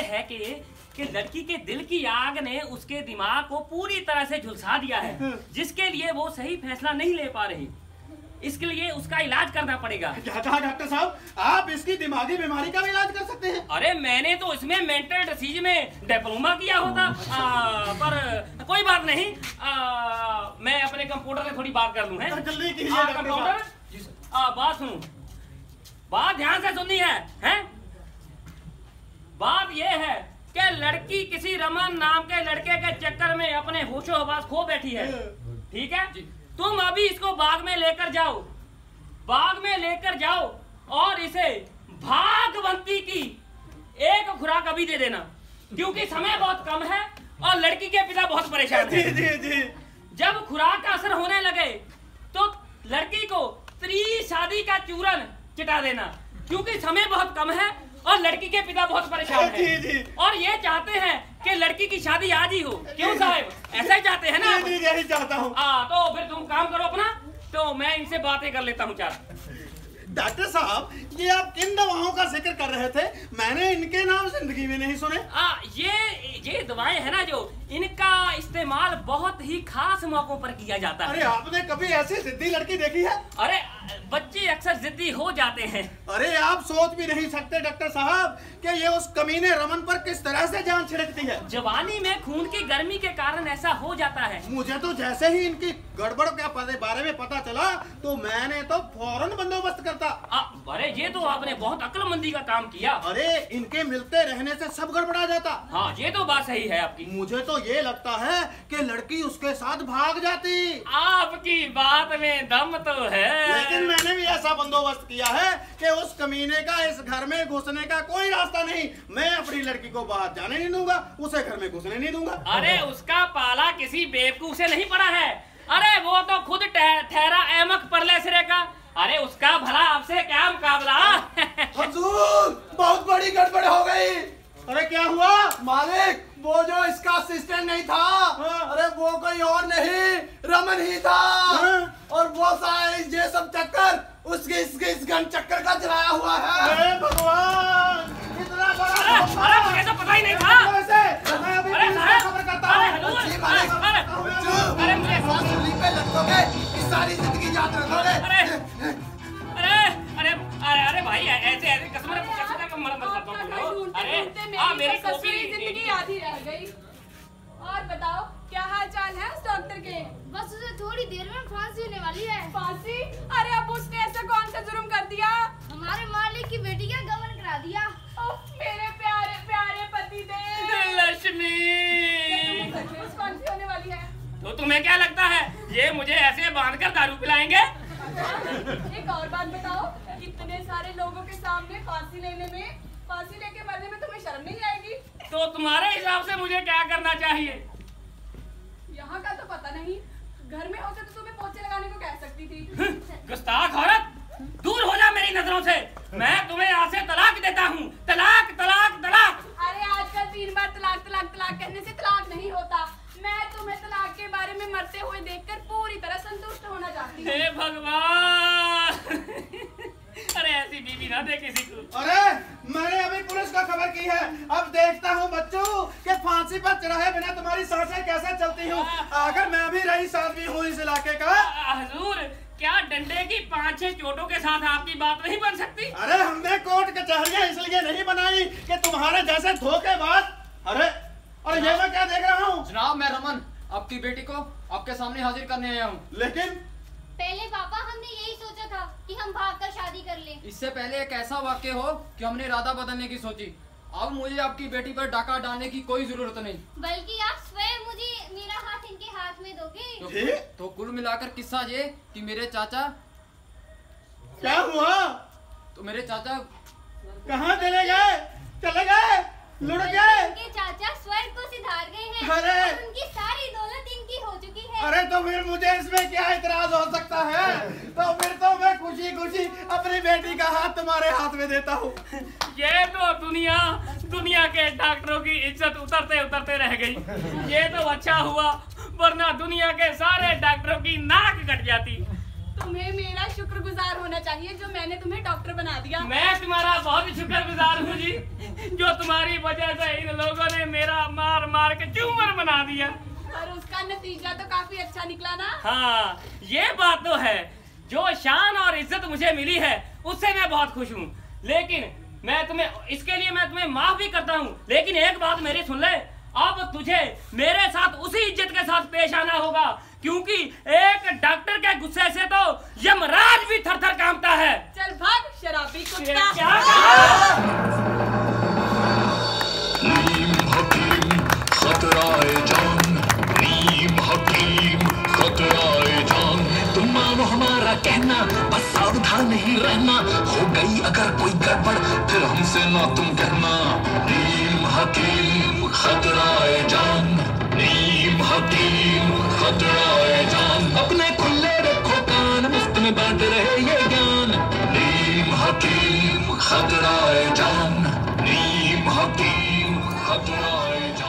है कि लड़की के दिल की आग ने उसके दिमाग को पूरी तरह से झुलसा दिया है, जिसके लिए वो सही फैसला नहीं ले पा रही। इसके लिए उसका इलाज करना पड़ेगा। क्या कहा डॉक्टर साहब, आप इसकी दिमागी बीमारी का भी इलाज कर सकते हैं? अरे मैंने तो इसमें मेंटल डिसीज में डिप्लोमा किया होता, पर कोई बात नहीं, मैं अपने कंप्यूटर से थोड़ी बात कर लूं। है जल्दी कीजिए कंप्यूटर। बात सुनो, बात ध्यान से सुननी है? बात ये है कि लड़की किसी रमन नाम के लड़के के चक्कर में अपने होशो हवास खो बैठी है, ठीक है? तुम अभी इसको बाग में लेकर जाओ और इसे भागवंती की एक खुराक अभी दे देना, क्योंकि समय बहुत कम है और लड़की के पिता बहुत परेशान हैं। जी। जब खुराक का असर होने लगे तो लड़की को शादी का चूरन चिटा देना, क्योंकि समय बहुत कम है और लड़की के पिता बहुत परेशान हैं। जी। और ये चाहते हैं कि लड़की की शादी आज ही हो। क्यों साहब, ऐसा ही चाहते हैं ना? जी, यही चाहता हूँ। तो फिर तुम काम करो अपना, तो मैं इनसे बातें कर लेता हूँ चार। डॉक्टर साहब, ये आप किन दवाओं का जिक्र कर रहे थे? मैंने इनके नाम जिंदगी में नहीं सुने। ये दवाएं है ना, जो इनका इस्तेमाल बहुत ही खास मौकों पर किया जाता है। अरे आपने कभी ऐसी जिद्दी लड़की देखी है? अरे बच्चे अक्सर जिद्दी हो जाते हैं। अरे आप सोच भी नहीं सकते डॉक्टर साहब कि ये उस कमीने रमन पर किस तरह से जान छिड़कती है। जवानी में खून की गर्मी के कारण ऐसा हो जाता है। मुझे तो जैसे ही इनकी गड़बड़ के बारे में पता चला तो मैंने तो फौरन बंदोबस्त करता। अरे ये तो आपने बहुत अक्लमंदी का काम किया। अरे इनके मिलते रहने से सब गड़बड़ा जाता। हाँ, ये तो बात सही है आपकी। मुझे तो ये लगता है कि लड़की उसके साथ भाग जाती। आपकी बात में दम तो है, लेकिन मैंने भी ऐसा बंदोबस्त किया है कि उस कमीने का इस घर में घुसने का कोई रास्ता नहीं। मैं अपनी लड़की को बाहर जाने नहीं दूंगा, उसे घर में घुसने नहीं दूंगा। अरे उसका पाला किसी बेवकूफ से नहीं पड़ा है। अरे वो तो खुद ठहरा एमक परले सिरे का। अरे उसका भला आपसे क्या मुकाबला। हुजूर, बहुत बड़ी गड़बड़ हो गई। अरे क्या हुआ मालिक? वो जो इसका असिस्टेंट नहीं था, अरे वो कोई और नहीं, रमन ही था। और वो ये सब चक्कर उसके इस घन चक्कर का चलाया हुआ है। अरे भगवान, इतना बड़ा। अरे मुझे तो पता ही नहीं था। मैं अभी खबर करता हूँ। सारी जिंदगी याद रखोगे। अरे भाई, ऐसे कसम का मत करो। अरे मेरी टोपी जिंदगी याद ही रह गई। और बताओ क्या हाल चाल है उस डॉक्टर के? बस उसे थोड़ी देर में फांसी होने वाली है। फांसी? अरे अब उसने ऐसा कौन सा जुर्म कर दिया? हमारे मालिक की बेटी का गमन करा दिया। मेरे प्यारे प्यारे पति देव। लक्ष्मी, फांसी होने वाली है। तो तुम्हें क्या लगता है ये मुझे ऐसे बांधकर दारू पिलाएंगे? एक और बात बताओ, इतने सारे लोगों के सामने फांसी लेके मरने में तुम्हें शर्म नहीं आएगी? तो तुम्हारे हिसाब से मुझे क्या करना चाहिए? यहाँ का तो पता नहीं, घर में होते तो तुम्हें पोछे लगाने को कह सकती थी। गुस्ताख औरत, दूर हो जा मेरी नजरों से। मैं तुम्हें आज से तलाक देता हूँ। तलाक तलाक तलाक। अरे आजकल 3 बार तलाक तलाक तलाक कहने से तलाक नहीं होता। मैं तुम्हें तलाक के बारे में मरते हुए देखकर पूरी तरह संतुष्ट होना चाहती हूँ। हे भगवान, अरे ऐसी बीवी ना दे किसी को। अरे मैंने अभी पुलिस को खबर की है। अब देखता हूँ बच्चों कि फांसी पर चढ़ाए बिना तुम्हारी सांसें कैसे चलती हूँ। आखिर मैं भी रईस आदमी हूँ इस इलाके का। हुजूर, क्या डंडे की 5-6 चोटों के साथ आपकी बात नहीं बन सकती? अरे हमने कोर्ट कचहरियां इसलिए नहीं बनाई कि तुम्हारे जैसे धोखेबाज। अरे ये मैं क्या देख रहा हूँ? जनाब, मैं रमन आपकी बेटी को आपके सामने हाजिर करने आया हूँ। लेकिन पहले पापा हमने यही सोचा था कि हम भागकर शादी कर लें। इससे पहले एक ऐसा वाक्य हो कि हमने इरादा बदलने की सोची। अब मुझे आपकी बेटी पर डाका डालने की कोई जरूरत नहीं, बल्कि आप स्वयं मुझे मेरा हाथ इनके हाथ में दोगे। तो कुल मिलाकर किस्सा ये कि मेरे चाचा। क्या हुआ? तो मेरे चाचा कहाँ चले गए? चले गए? लुढ़ गए? इनके चाचा स्वर्ग को सिधार गए हैं। अरे! और उनकी सारी दौलत इनकी हो चुकी है। अरे तो फिर मुझे इसमें क्या इतराज हो सकता है? तो फिर तो मैं खुशी खुशी अपनी बेटी का हाथ तुम्हारे हाथ में देता हूँ। ये तो दुनिया के डॉक्टरों की इज्जत उतरते उतरते रह गई। ये तो अच्छा हुआ, वरना दुनिया के सारे डॉक्टरों की नाक कट जाती। तुम्हें मेरा शुक्रगुजार होना चाहिए जो मैंने तुम्हें डॉक्टर बना दिया। मैं तुम्हारा बहुत शुक्रगुजार हूँ जी, जो तुम्हारी वजह से इन के चूमर बना दिया। पर उसका नतीजा तो काफी अच्छा निकला ना। हाँ ये बात तो है, जो शान और इज्जत मुझे मिली है उससे मैं बहुत खुश हूँ। लेकिन मैं तुम्हें माफ भी करता हूँ। लेकिन एक बात मेरी सुन ले, अब तुझे मेरे साथ उसी इज्जत के साथ पेश आना होगा, क्योंकि एक डॉक्टर के गुस्से से तो यमराज भी थर-थर कांपता है। चल भाग शराबी कुत्ता। क्या कहा? नीम हकीम खतराए जान, नीम हकीम खतराए जान। तुम मानो हमारा कहना, बस सावधान ही रहना। हो गई अगर कोई गड़बड़ फिर हमसे ना तुम कहना। नीम हकीम खतराए जान, नीम हकीम खतराए जान। अपने खुले रखो कान, मुफ्त में बांट रहे ये ज्ञान। नीम हकीम खतराए जान, नीम हकीम खतराए जान।